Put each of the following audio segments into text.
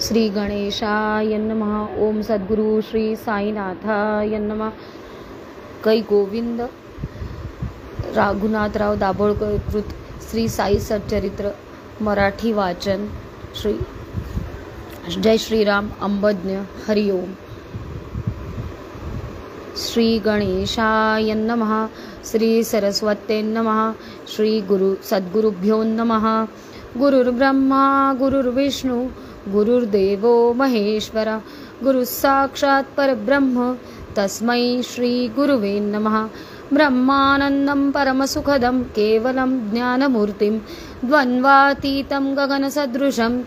श्री गणेशाय नमः. ओम सद्गुरु श्री साईनाथाय नमः. कै गोविंद रघुनाथराव दाभोळकर कृत श्री साई सच्चरित्र मराठी वाचन. श्री जय श्रीराम. अंबज्ञ. हरि ओम. श्री गणेशाय नमः. श्री सरस्वते नमः. श्री गुरु सद्गुरुभ्यो नमः. गुरुर्ब्रह्मा गुरुर्विष्णू गुरुर्देवो महेश्वरा. गुरु साक्षात् परब्रह्म तस्मै श्री गुरुवे नमः. ब्रह्मानन्दं परमसुखदं केवलं ज्ञानमूर्तिं द्वन्द्वातीतं गगनसदृशं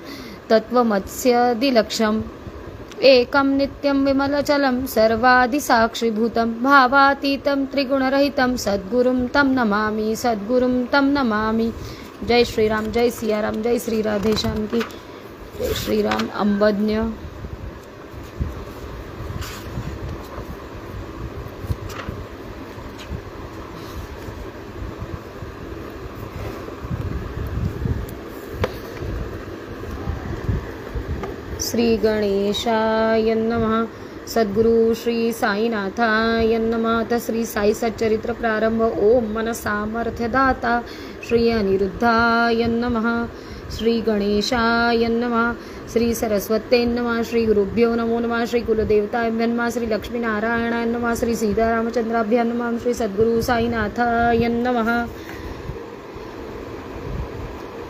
तत्त्वमस्यादिलक्ष्यम् एकं नित्यं विमलचलं सर्वादिसाक्षिभूतं भावातीतं त्रिगुणरहितं सद्गुरुं तं नमामि. सद्गुरुं तं नमामि. जय श्रीराम. जय सियाराम. जय श्री राधेश्याम की. जय श्रीराम. अंबज्ञ. श्री गणेशाय नमः. सद्गुरु श्री साईनाथाय नमः. आता श्री साई सच्चरित्र प्रारंभ. ओम मन सामर्थ्यदाता श्री अनिरुद्धाय नमः. श्री गणेशाय नमः. श्री सरस्वते नमः. श्री गुरुभ्यो नमो नमः. श्री कुलदेवताय नमः. श्री लक्ष्मीनारायणाय नमः. श्री सीतारामचंद्राभ्यां नमः. श्री सद्गुरु साईनाथाय नमः.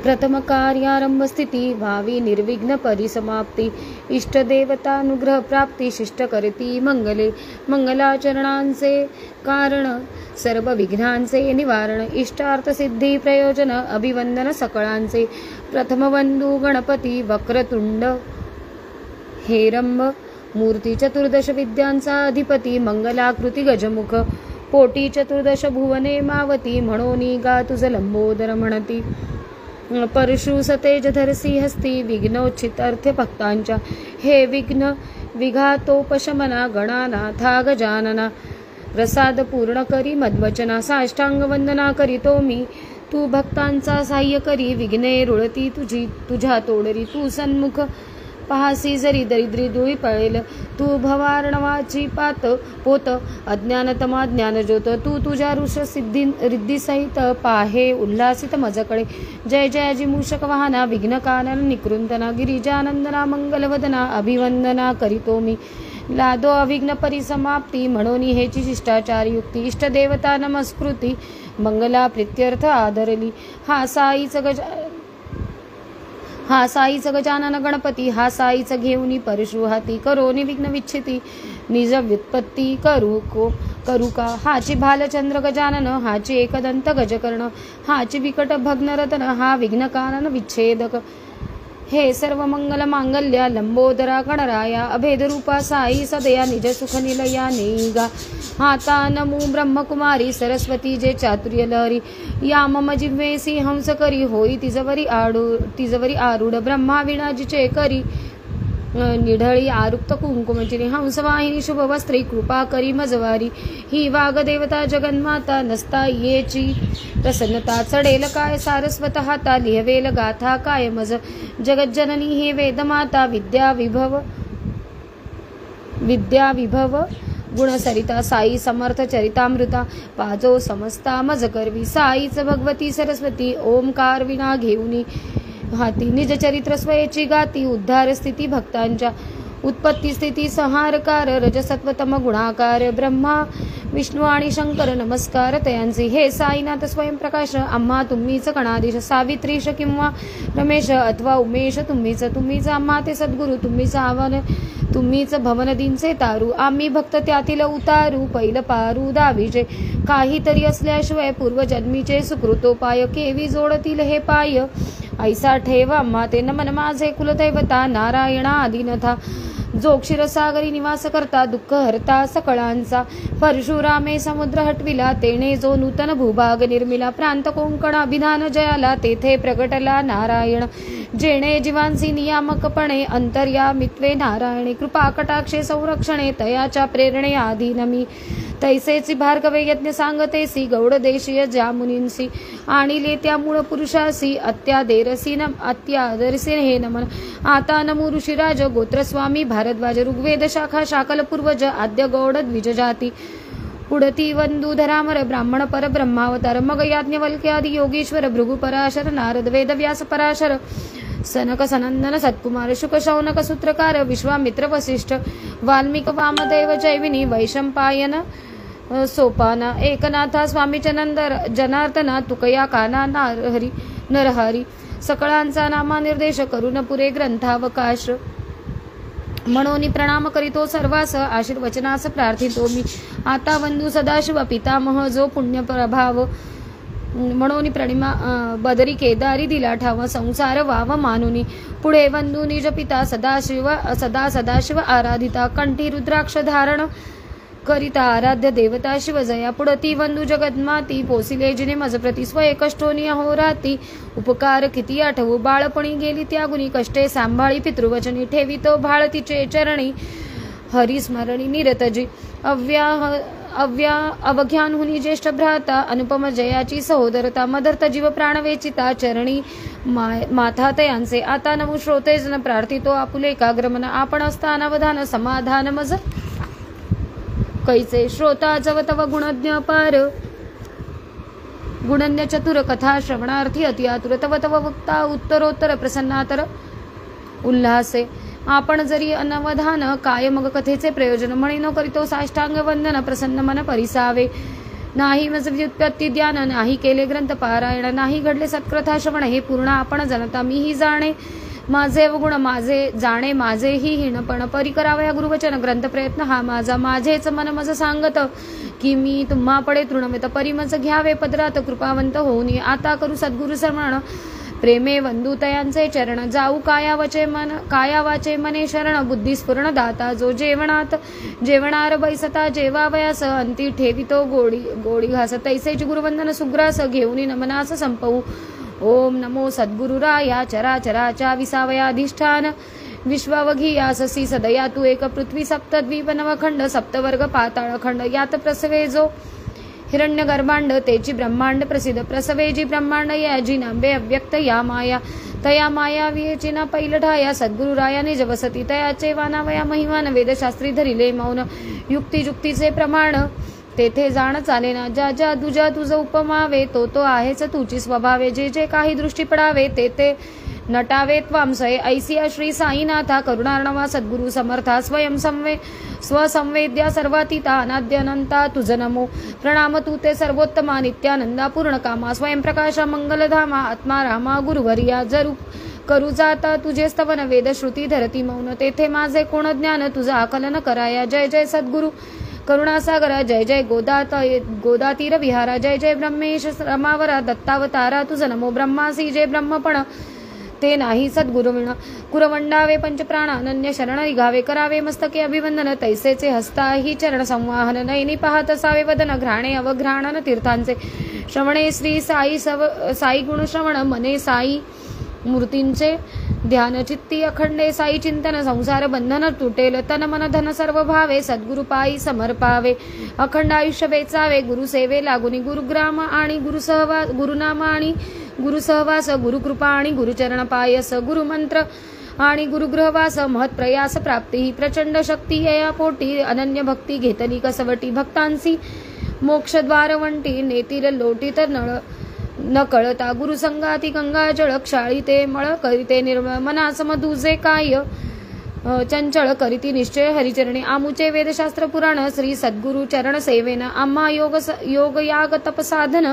प्रथम कार्यारंभ स्थिती भावी निर्विघ्न परिसमाप्ती इष्टदेवतानुग्रह प्राप्ती शिष्ट करती मंगले. मंगलाचरणांचे कारण सर्व विघ्नांचे निवारण इष्टार्थ सिद्धी प्रयोजन अभिवंदन सकळांचे. प्रथम वंदू गणपती वक्रतुंड हेरंब मूर्ती चतुर्दश विद्यांचा अधिपती मंगलाकृती गजमुख पोटी चतुर्दश भुवने मावती म्हणोनी गा तुझ लंबोदर म्हणती. परशुसतेज धरसी हस्ती विघ्नोच्छितार्थ भक्तांच्या हे विघ्न विघातोपशमना गणानाथा गजानना प्रसाद पूर्ण करी मद्वचना साष्टांग वंदना करीतो मी. तू भक्तांचा सहाय्य करी विघ्ने रुळती तुझी तुझ्या तोडरी. तू सन्मुख पाहासी जरी दरिद्री धुळी पळेल. तू भवार्णवाची पात पोत अज्ञानतमा ज्ञानज्योत. तू तुझ्या ऋष सिद्धी रिद्धी सहित पाहे उल्हासित मजकडे. जय जयाजी मूषक वाहना विघ्न कानन निकृंतना गिरिजानंदना मंगलवदना अभिवंदना करीतो मी. लादो अविघ्न परिसमाप्ती म्हणून हेची शिष्टाचार युक्ती इष्टदेवता नमस्कृती मंगला प्रित्यर्थ आदरली. हा साईच गजानन गणपती हा साईच घेऊनी परशु हाती करोनी विघ्न विच्छिती निज व्युत्पत्ती करू का. हाची भालचंद्र गजानन हाची एकदंत गजकर्ण हाची विकट भग्नरतन हा विघ्नकानन विच्छेदक. हे सर्व मंगल मांगल्या लंबोदरा गणराया अभेदरूपा साई सदया निज सुख निलया नेगा. हाता नमू ब्रह्मकुमारी सरस्वती जे चातुर्य लहरी या मम जिव्हेसी हंस करी होई तिजवरी आरूढ ब्रह्मा विणाजिचे करी निढळी आरुक्त कुंकुमचिनी हंसवाहिनी शुभ वस्त्री कृपा करी मजवारी. ही वागदेवता जगन्माता नसता येची प्रसन्नता चढेल काय सारस्वत हाता लिहवेल गाथा काय मज. जगज्जननी हे वेदमाता विद्या विभव गुणसरिता साई समर्थ चरितामृता पाजो समस्ता मज करवी. साईच भगवती सरस्वती ओमकार विना घेऊनी हाती निज चरित्र स्वयेची गाती उद्धार स्थिती भक्तांच्या. उत्पत्ती स्थिती संहारकार रजसत्वतम गुणाकार ब्रह्मा विष्णू आणि शंकर नमस्कार तयांचे. हे साईनाथ स्वयंप्रकाश आम्हा तुम्हीच गणाधीश सावित्रीश किंवा रमेश अथवा उमेश तुम्हीच आम्हा ते सद्गुरु तुम्हीच आव्हान तुम्हीच भवनदींचे तारू आम्ही भक्त त्यातील उतारू पैल पारू दावीचे. काहीतरी असल्याशिवाय पूर्वजन्मीचे सुकृतोपाय केवी जोडतील हे पाय. ऐसा ठेव आम्हा ते नमन माझे कुलदैवता नारायणा आदिनथा. जो क्षीरसागरी निवास करता दुःख हरता सकळांचा, परशुरामे समुद्र हटविला तेणे जो नूतन भूभाग निर्मिला, प्रांत कोंकण अभिधान जयाला तेथे प्रगटला नारायण, जेणे जीवांसी नियामकपणे अंतर्यामित्वे नारायणे, कृपा कटाक्षे संरक्षणे तयाच्या प्रेरणे आधीनमी, तैसेची भार्गवे यज्ञ सांगतेसी गौड देशीय ज्या मुनींसी, आणिले त्या मूळ पुरुषासी अत्यादेरसी हे नमन, आता नमो ऋषिराज गोत्रस्वामी भारद्वाज, ऋग्वेद शाखा शाकल पूर्वज आद्य गौड द्विज जाती, पुढती वंदूधरामर ब्राह्मण पर ब्रह्मावतार, मग याज्ञवल्क्यादि योगीश्वर भृगु पराशर, नारद वेद व्यास पराशर, सनक सनंदन सत्कुमार, शुक शौनक सूत्रकार, विश्वामित्र वसिष्ठ, वाल्मिक वामदेव जैमिनी, वैशंपायन सोपान, एकनाथा स्वामी जनार्दना, तुकया काना नरहरी, सकळांचा नामा निर्देश करून पुरे ग्रंथावकाश, म्हणून प्रणाम करीतो सर्वास, आशीर्वचनास प्रार्थितो मी, आता वंदू सदाशिव पितामह जो पुण्य प्रभाव, म्हणून प्रणिमा बदरी केदारी दिला ठाव, संसार वाव मानुनी, पुढे वंदू निज पिता सदाशिव आराधिता, कंठी रुद्राक्ष धारण करिता आराध्य देवता शिवजया, पुढती वंदू जगन्माती, पोसिले जिने मजप्रती स्वय कष्टोनी अहोराती, उपकार किती आठवू बाळपणी गेली त्या गुणी, कष्टे सांभाळी पितृवचनी, ठेवितो भाळ तिचे चरणी, हरिस्मरणी निरतजी, अवघ्यानहुनी ज्येष्ठ भ्राता, अनुपम जयाची सहोदरता, मदर्थ जीव प्राणवेचिता, चरणी माथा तयांचे, आता नमो श्रोतेजन प्रार्थितो आपुले एकाग्रमन, आपण असतानावधान समाधान मज कैसे, श्रोता जव तव गुणज्ञ पार, गुणन्य चतुर कथा श्रवणार्थी अति आतुर, तव वक्ता उत्तरोत्तर प्रसन्नातर उल्हासे, आपण जरी अनवधान काय मग कथेचे प्रयोजन, म्हणे न करीतो साष्टांग वंदन, प्रसन्न मन परिसावे, नाही मज व्युत्पत्ती ध्यान, नाही केले ग्रंथ पारायण, नाही घडले सत्कथा श्रवण, हे पूर्ण आपण जनता मीही जाणे, माझे अवगुण माझे जाणे माझेही हीनपण, परी करावया गुरुवचन ग्रंथ प्रयत्न हा माझा, माझेच मन मज सांगत की मी तुम्हा पडे तृणवित, परी मज घ्यावे पदरात कृपावंत होऊनी, आता करू सद्गुरु श्रवण, प्रेमे वंदुतयांचे चरण, जाऊ काया वाचे मने शरण, बुद्धी स्फुरण दाता, जो जेवणार बैसता जेवावयास, अंती ठेवितो गोडी घास, तैसेची गुरुवंदन सुग्रास, घेऊनी नमनास संपवू, ओम नमो सद्गुरुराया, चराचराच्या विसावयाधिष्ठान, विश्वावघियाससी सदया तू एक, पृथ्वी सप्तद्वीप नवखंड, सप्तवर्ग पाताळ खंड, यात प्रसवे जो हिरण्य गर्भांड, तेची ब्रह्मांड प्रसिद्ध, प्रसवे जी ब्रह्मांड याजी नांबे अव्यक्त या माया, तया माया वियेची ना पैलठाया, सद्गुरुरायाने जवसती तयाचे वानावया महिमान, वेदशास्त्री धरिले मौन, युक्तिजुक्तीचे प्रमाण तेथे जाण चालेना, ज्या तुझ्या तुझ उपमावे, तो आहेच तुची स्वभावे, जे काही दृष्टी पडावे ते नटावे त्वांसये, ऐसिया श्री साईनाथा करुणार्णवा सद्गुरु समर्था, स्वसंवेद्या सर्वातीता अनाद्य अनंता तुझ नमो, प्रणाम तू ते सर्वोत्तमा नित्यानंदा पूर्ण कामा, स्वयंप्रकाशा मंगलधामा, आत्मा रामा गुरुवर्या, जरू करू जाता तुझे स्तवन, वेद श्रुती धरती मौन, तेथे माझे कोण ज्ञान तुझा आकलन कराया, जय जय सद्गुरु करुणासागरा, जय जय गोदातीर विहारा, जय जय ब्रह्मेश रमावरा, दत्तावतारा तुझ नमो, ब्रह्मासी जे ब्रह्मपण ते नाही सद्गुरुविण, कुरवंडावे पंचप्राण अनन्य शरण निघावे, करावे मस्तके अभिवंदन, तैसेचे हस्ता ही चरण संवाहन, नयनी पाहत असावे वदन, घ्राणे अवघ्राणन तीर्थांचे, श्रवणे श्री साई गुण श्रवण, मने साई मूर्तींचे ध्यान, चित्ती अखंडे साई चिंतन, संसार बंधन तुटेल, तन मन धन सर्व भावे, सद्गुरु पायी समर्पावे, अखंड आयुष्य वेचावे, गुरुसेवे लागुनी, गुरुग्राम आणि गुरुनाम आणि गुरुसहवास, गुरुकृपा आणि गुरुचरण पायस, गुरुमंत्र आणि गुरुग्रहवास, महत्प्रयास प्राप्ती, प्रचंड शक्ती या पोटी, अनन्य भक्ती घेतली कसवटी, भक्तांसी मोक्षद्वार वंटी, नेतील लोटीत न कळता, गुरुसंगाती गंगा जळ, क्षाळीते मळ करीते निर्मळ, मनास मधुजे काय चंचळ करीती निश्चय हरिचरणी, आमुचे वेदशास्त्र पुराण, श्री सद्गुरु चरण सेवेन, आम्हा योग याग तप साधन,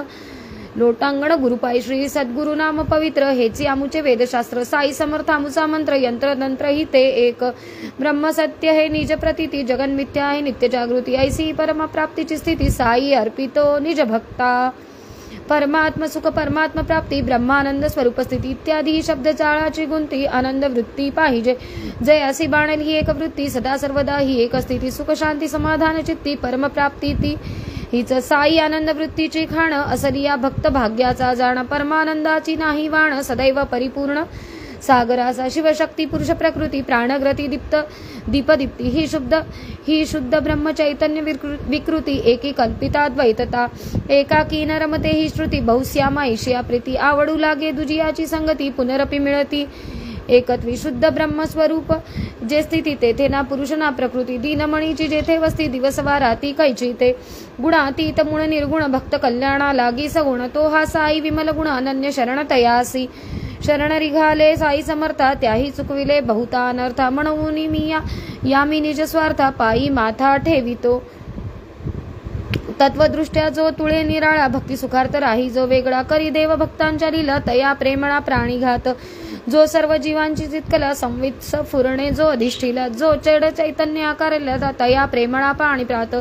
लोटांगण गुरुपाई, श्री सद्गुरु नाम पवित्र, हेची आमुचे वेदशास्त्र, साई समर्थ आमुचा मंत्र, यंत्र तंत्र ही ते एक, ब्रह्म सत्य हे निज प्रतीती, जगन मिथ्या हे नित्य जागृती, ऐसी परम प्राप्तीची स्थिती, साई अर्पितो निज भक्ता, परमात्म सुख, परमात्म प्राप्ती, ब्रह्मानंद स्वरूप स्थिती इत्यादी शब्दजाळाची गुंती आनंद वृत्ती पाहिजे. जय अशी बाणेल ही एक वृत्ती, सदा सर्वदा ही एक स्थिती, सुख शांती समाधान चित्ती परमप्राप्ती ती हीच साई आनंद वृत्तीची खाण, असली या भक्त भाग्याचा जाण, परमानंदाची नाही वाण, सदैव परिपूर्ण सागराचा शिवशक्ती पुरुष प्रकृती प्राणग्रती दीपदीप्ती ही शुद्ध ब्रह्म चैतन्य विकृती, एकी कल्पिता द्वैतता, एकाकी न रमते ही श्रुती, बहुश्यामा ईशिया प्रीती, आवडू लागे दुजियाची संगती, पुनरपि मिळती एकत्वी शुद्ध ब्रह्मस्वरूप, जे स्थिती तेथे ना पुरुष ना प्रकृती, दीनमणीची जेथे वस्ती, दिवस वा राती कैची ते, गुणातीत मूळ निर्गुण, भक्त कल्याणा लागी सगुण, तो हा साई विमल गुण, अनन्य शरण तयासी, शरण रिघाले साई समर्था, त्याही चुकविले बहुता अनर्था, म्हणून मी यामी निज स्वार्था, पायी माथा ठेवितो, तत्वदृष्ट्या जो तुळे निराळा, भक्ती सुखार्थ राही जो वेगळा, करी देव भक्तांच्या लीला, तया प्रेमळा प्राणीघात, जो सर्व जीवांची चितकला, संवित फुरणे जो अधिष्ठिला, जो चैड चैतन्य आकारला, तया प्रेमळा प्राणीप्रात,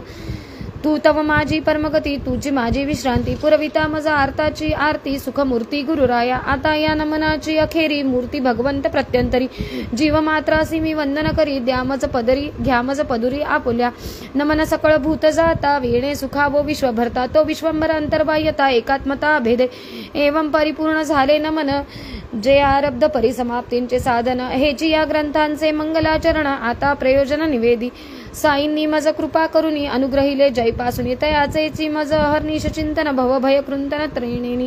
तू तव माझी परमगती, तुझी माझी विश्रांती, पुरविता मजा आरताची आरती, सुखमूर्ती गुरुराया, आता या नमनाची अखेरी, मूर्ती भगवंत प्रत्यंतरी, जीव मात्रासी मी वंदन करी, घ्यामज पदुरी आपुल्या, नमन सकळ भूत जाता, वीणे सुखावो विश्वभरता, तो विश्वंभर अंतर्बाह्यता, एकात्मता भेदे, एवं परिपूर्ण झाले नमन, जे आरब्ध परिसमाप्तींचे साधन, हेची या ग्रंथांचे मंगलाचरण, आता प्रयोजन निवेदी, साईंनी मज कृपा करुनी, अनुग्रहिले जयपासुनी, तयाचेची मज अहर्निश चिंतन, भवभय कृंतन त्रिणिनी,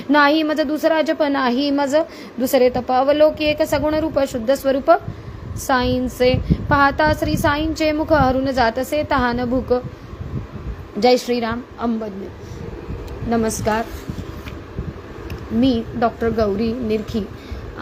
नाही मज दुसरा जप, नाही मज दुसरे तप, अवलोकी एक सगुण रूप, शुद्ध स्वरूप साईंचे, पाहता श्री साईंचे मुख, हरून जातसे तहान भूक. जय श्रीराम. अंबज्ञ. नमस्कार, मी डॉक्टर गौरी निरखी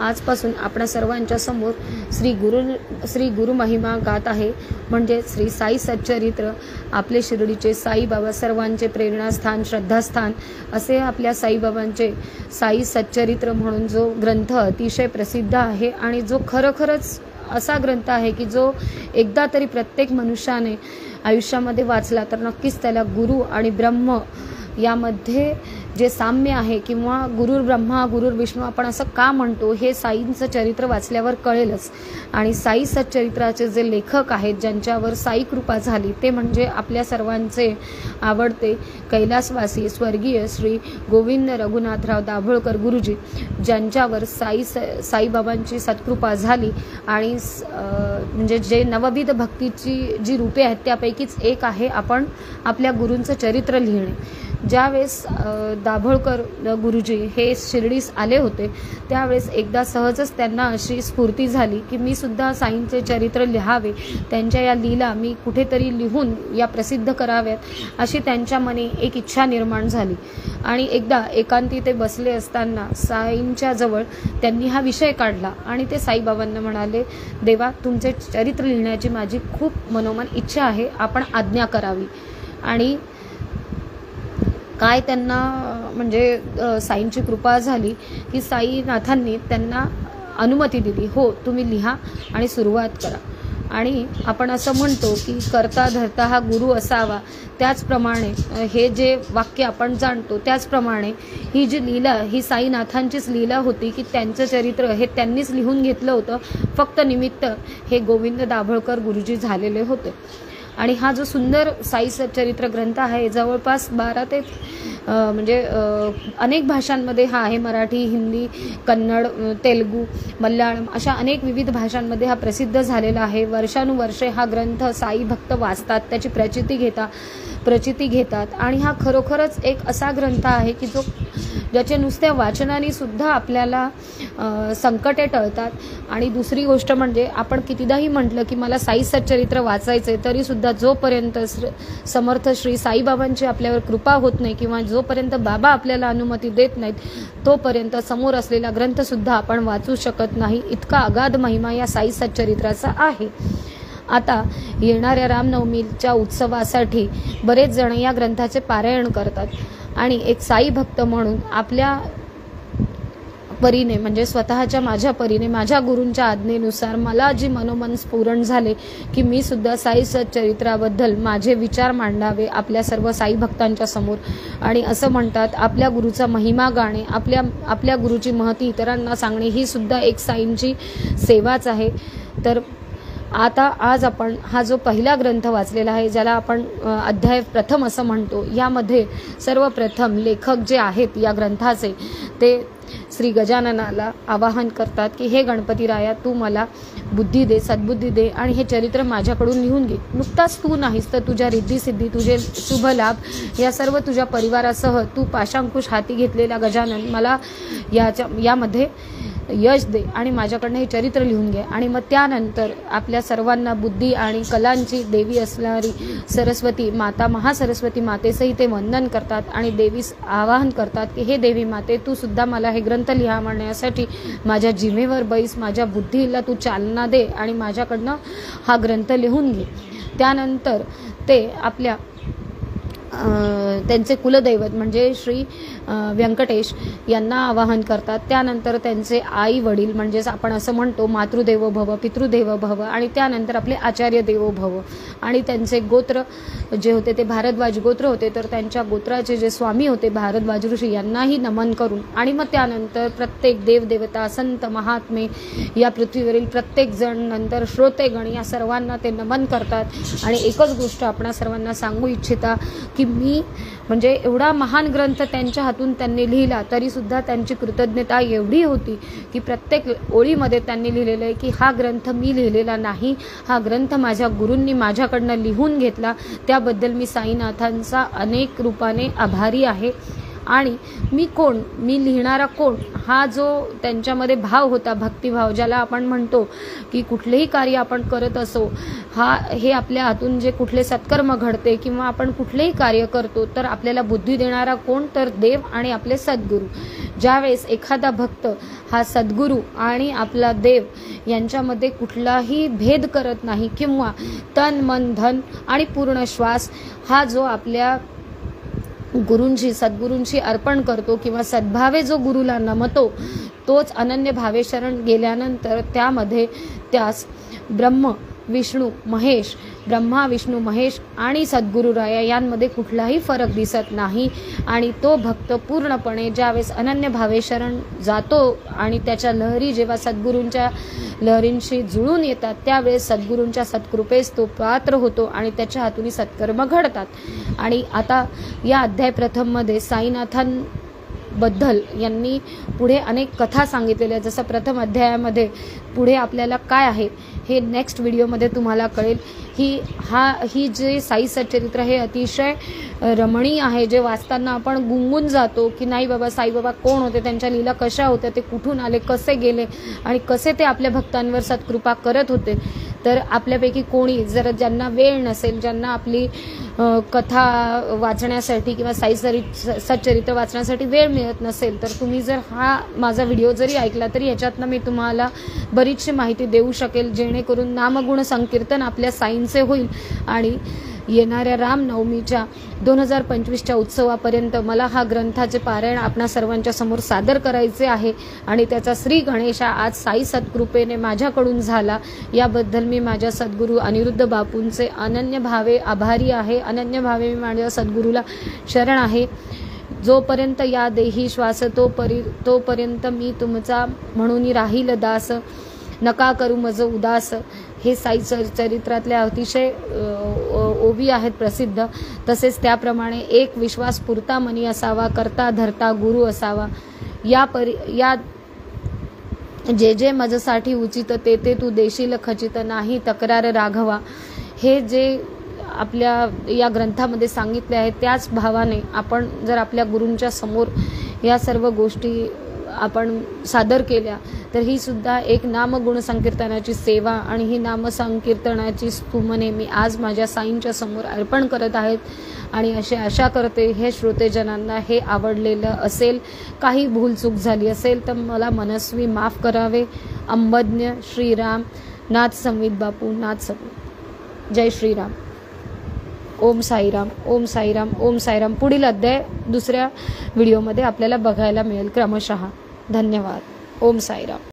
आजपासून आपणा सर्वांच्या समोर श्री गुरु महिमा गात आहे. म्हणजे श्री साई सच्चरित्र, आपले शिर्डीचे साईबाबा सर्वांचे प्रेरणास्थान, श्रद्धास्थान असे आपल्या साईबाबांचे साई सच्चरित्र म्हणून जो ग्रंथ अतिशय प्रसिद्ध आहे आणि जो खरोखरच असा ग्रंथ आहे की जो एकदा तरी प्रत्येक मनुष्याने आयुष्यामध्ये वाचला तर नक्कीच त्याला गुरु आणि ब्रह्म यामध्ये जे साम्य आहे किंवा गुरुर ब्रह्मा गुरुर विष्णू आपण असं का म्हणतो हे साईंचं चरित्र वाचल्यावर कळेलच. आणि साई सच्चरित्राचे जे लेखक आहेत ज्यांच्यावर साई कृपा झाली ते म्हणजे आपल्या सर्वांचे आवडते कैलासवासी स्वर्गीय श्री गोविंद रघुनाथराव दाभोळकर गुरुजी, ज्यांच्यावर साईबाबांची सत्कृपा झाली आणि म्हणजे जे नवविध भक्तीची जी रूपे आहेत त्यापैकीच एक आहे आपण आपल्या गुरूंचं चरित्र लिहिणे. ज्यावेळेस दाभोळकर गुरुजी हे शिर्डीस आले होते त्यावेळेस एकदा सहजच त्यांना अशी स्फूर्ती झाली की मी सुद्धा साईंचे चरित्र लिहावे, त्यांच्या या लीला मी कुठेतरी लिहून या प्रसिद्ध कराव्यात अशी त्यांच्या मनी एक इच्छा निर्माण झाली. आणि एकदा एकांती ते बसले असताना साईंच्या जवळ त्यांनी हा विषय काढला आणि ते साईबाबांना म्हणाले, देवा तुमचे चरित्र लिहिण्याची माझी खूप मनोमन इच्छा आहे, आपण आज्ञा करावी. आणि काय त्यांना म्हणजे साईंची कृपा झाली की साईनाथांनी त्यांना अनुमती दिली, हो तुम्ही लिहा आणि सुरुवात करा. आणि आपण असं म्हणतो की करता धरता हा गुरु असावा, त्याचप्रमाणे हे जे वाक्य आपण जाणतो त्याचप्रमाणे ही जी लीला ही साईनाथांचीच लीला होती की त्यांचं चरित्र हे त्यांनीच लिहून घेतलं होतं, फक्त निमित्त हे गोविंद दाभोळकर गुरुजी झालेले होते. आणि हा जो सुंदर साई सच्चरित्र ग्रंथ आहे जवळपास 12 ते म्हणजे अनेक भाषांमध्ये हा आहे. मराठी, हिंदी, कन्नड, तेलुगू, मल्याळम अशा अनेक विविध भाषांमध्ये हा प्रसिद्ध झालेला आहे. वर्षानुवर्षे हा ग्रंथ साई भक्त वाचतात, त्याची प्रचिती घेतात आणि हा खरोखरच एक असा ग्रंथ आहे की जो ज्याचे नुसत्या वाचनाने सुद्धा आपल्याला संकटे टळतात. आणि दुसरी गोष्ट म्हणजे आपण कितीदाही म्हटलं की मला साई सच्चरित्र वाचायचे तरी सुद्धा जोपर्यंत समर्थ श्री साईबाबांची आपल्यावर कृपा होत नाही किंवा जोपर्यंत बाबा आपल्याला अनुमती देत नाहीत तोपर्यंत समोर असलेला ग्रंथ सुद्धा आपण वाचू शकत नाही. इतका अगाध महिमा या साई सच्चरित्राचा आहे. आता येणाऱ्या रामनवमीच्या उत्सवासाठी बरेच जण या ग्रंथाचे पारायण करतात आणि एक साई भक्त म्हणून आपल्या परीने म्हणजे स्वतःच्या माझ्या परीने माझ्या गुरूंच्या आज्ञेनुसार मला जी मनोमन स्फुरण झाले की मी सुद्धा साई सच्चरित्राबद्दल माझे विचार मांडावे आपल्या सर्व साई भक्तांच्या समोर. आणि असं म्हणतात आपल्या गुरुचा महिमा गाणे, आपल्या गुरुची महती इतरांना सांगणे ही सुद्धा एक साईंची सेवाच आहे. तर आता आज आपण हा जो पहिला ग्रंथ वाचलेला आहे ज्याला आपण अध्याय प्रथम असं म्हणतो, यामध्ये सर्वप्रथम लेखक जे आहेत या ग्रंथाचे ते श्री गजाननाला आवाहन करतात की हे गणपतीराया तू मला बुद्धी दे, सद्बुद्धी दे आणि हे चरित्र माझ्याकडून लिहून घे. नुकताच तू नाहीस तर तुझ्या रिद्धिसिद्धी, तुझे शुभ लाभ या सर्व तुझ्या परिवारासह तू पाशांकुश हाती घेतलेला गजानन मला यामध्ये यश दे आणि माझ्याकडनं हे चरित्र लिहून घे. आणि मग त्यानंतर आपल्या सर्वांना बुद्धी आणि कलांची देवी असणारी सरस्वती माता, महासरस्वती मातेसही ते वंदन करतात आणि देवीस आवाहन करतात की हे देवी माते तू सुद्धा मला हे ग्रंथ लिहा म्हणण्यासाठी माझ्या जिम्मेवर बैस, माझ्या बुद्धीला तू चालना दे आणि माझ्याकडनं हा ग्रंथ लिहून घे. त्यानंतर ते आपल्या त्यांचे कुलदैवत म्हणजे श्री व्यंकटेश यांना आवाहन करतात. त्यानंतर त्यांचे आई वडील म्हणजेच आपण असं म्हणतो मातृदेवो भव, पितृदेवो भव आणि त्यानंतर आपले आचार्य देवो भव आणि त्यांचे गोत्र जे होते ते भारद्वाज गोत्र होते. तर त्यांच्या गोत्राचे जे स्वामी होते भारद्वाज ऋषी यांनाही नमन करून आणि मग त्यानंतर प्रत्येक देवदेवता, संत, महात्मे या पृथ्वीवरील प्रत्येक जण, नंतर श्रोतेगण या सर्वांना ते नमन करतात. आणि एकच गोष्ट आपणा सर्वांना सांगू इच्छिता की मी म्हणजे एवढा महान ग्रंथ त्यांच्या हातून त्यांनी लिहिला तरी सुद्धा त्यांची कृतज्ञता एवढी होती की प्रत्येक ओळीमध्ये त्यांनी लिहिलेलं आहे की हा ग्रंथ मी लिहिलेला नाही, हा ग्रंथ माझ्या गुरूंनी माझ्याकडनं लिहून घेतला. त्याबद्दल मी साईनाथांचा अनेक रूपाने आभारी आहे. आणि मी कोण, मी लिहिणारा कोण, हा जो त्यांच्यामध्ये भाव होता, भक्तिभाव ज्याला आपण म्हणतो की कुठलेही कार्य आपण करत असो, हे आपल्या हातून जे कुठले सत्कर्म घडते किंवा आपण कुठलेही कार्य करतो तर आपल्याला बुद्धी देणारा कोण, तर देव आणि आपले सद्गुरू. ज्यावेळेस एखादा भक्त हा सद्गुरू आणि आपला देव यांच्यामध्ये कुठलाही भेद करत नाही किंवा तन मन धन आणि पूर्ण श्वास हा जो आपल्या गुरूंची सद्गुरूंची अर्पण करतो किंवा सद्भावे जो गुरुला नमतो तोच अनन्य भावे शरण गेल्यानंतर त्यामध्ये त्यास ब्रह्मा विष्णू महेश आणि सद्गुरुराया यांमध्ये कुठलाही फरक दिसत नाही. आणि तो भक्त पूर्णपणे ज्यावेळेस अनन्य भावे शरण जातो आणि त्याच्या लहरी जेव्हा सद्गुरूंच्या लहरींशी जुळून येतात त्यावेळेस सद्गुरूंच्या सत्कृपेस तो पात्र होतो आणि त्याच्या हातून सत्कर्म घडतात. आणि आता या अध्याय प्रथममध्ये साईनाथांबद्दल यांनी पुढे अनेक कथा सांगितलेल्या, जसं प्रथम अध्यायामध्ये पुढे आपल्याला काय आहे हे नेक्स्ट व्हिडिओमध्ये तुम्हाला कळेल. ही जे साई सच्चरित्र हे अतिशय रमणीय आहे, जे वाचताना आपण गुंगून जातो की नाही बाबा साईबाबा कोण होते, त्यांच्या लीला कशा होत्या, ते कुठून आले, कसे गेले आणि कसे ते आपल्या भक्तांवर सत्कृपा करत होते. तर आपल्यापैकी कोणी जर ज्यांना वेळ नसेल, ज्यांना आपली कथा वाचण्यासाठी किंवा साई सच्चरित्र वाचण्यासाठी वेळ मिळत नसेल तर तुम्ही जर हा माझा व्हिडिओ जरी ऐकला तरी याच्यातनं मी तुम्हाला बरीचशी माहिती देऊ शकेल, जेणेकरून नामगुण संकीर्तन आपल्या साईंचे होईल. आणि येणाऱ्या रामनवमीच्या 2025च्या उत्सवापर्यंत मला हा ग्रंथाचे पारायण आपणा सर्वांच्या समोर सादर करायचे आहे. आणि त्याचा श्री गणेशा आज साई सत्कृपेने माझ्याकडून झाला, याबद्दल मी माझ्या सद्गुरू अनिरुद्ध बापूंचे अनन्य भावे आभारी आहे. अनन्य भावे मी माझ्या सद्गुरूला शरण आहे. जोपर्यंत या देही श्वास तोपर्यंत मी तुमचा म्हणून राहील दास, नका करू मज उदास. हे साई चरित्रातल्या अतिशय ओवी आहेत प्रसिद्ध. तसेच त्याप्रमाणे एक विश्वास पुरता मनी असावा, करता धरता गुरु असावा. या जे मजसाठी उचित ते तू देशील खचित, नाही तक्रार राघवा. हे जे आपल्या या ग्रंथामध्ये सांगितले आहे त्याच भावाने आपण जर आपल्या गुरूंच्या समोर या सर्व गोष्टी आपण सादर केल्या तर ही सुद्धा एक नामगुण संकीर्तनाची सेवा आणि ही नामसंकीर्तनाची स्तुमने मी आज माझ्या साईंच्या समोर अर्पण करत आहेत. आणि अशी आशा करते हे श्रोतेजनांना हे आवडलेलं असेल. काही भूलचूक झाली असेल तर मला मनस्वी माफ करावे. अंबज्ञ श्रीराम, नाथ संवित बापू, नाथ संवित. जय श्रीराम. ओम साईराम, ओम साईराम, ओम साईराम. पुढील अध्याय दुसऱ्या व्हिडिओमध्ये आपल्याला बघायला मिळेल क्रमशः. धन्यवाद. ओम साईराम.